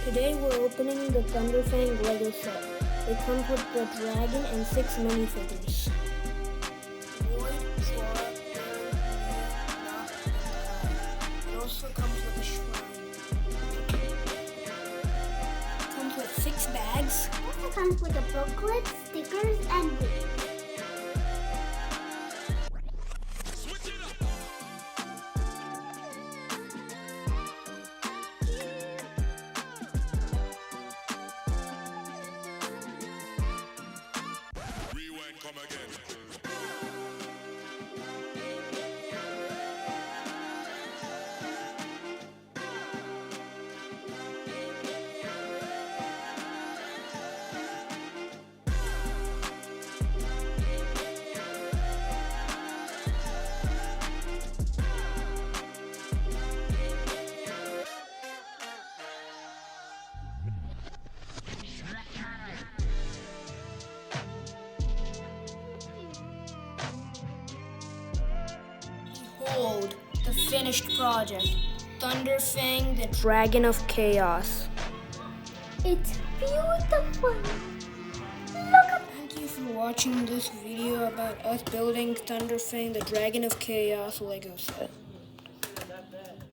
Today we're opening the Thunderfang Lego set. It comes with the dragon and 6 minifigures. It also comes with a shrine. It comes with 6 bags. It also comes with a booklet, stickers, and books. Come again. Behold, the finished project. Thunderfang, the Dragon of Chaos. It's beautiful. Look at Thank you for watching this video about us building Thunderfang, the Dragon of Chaos Lego set.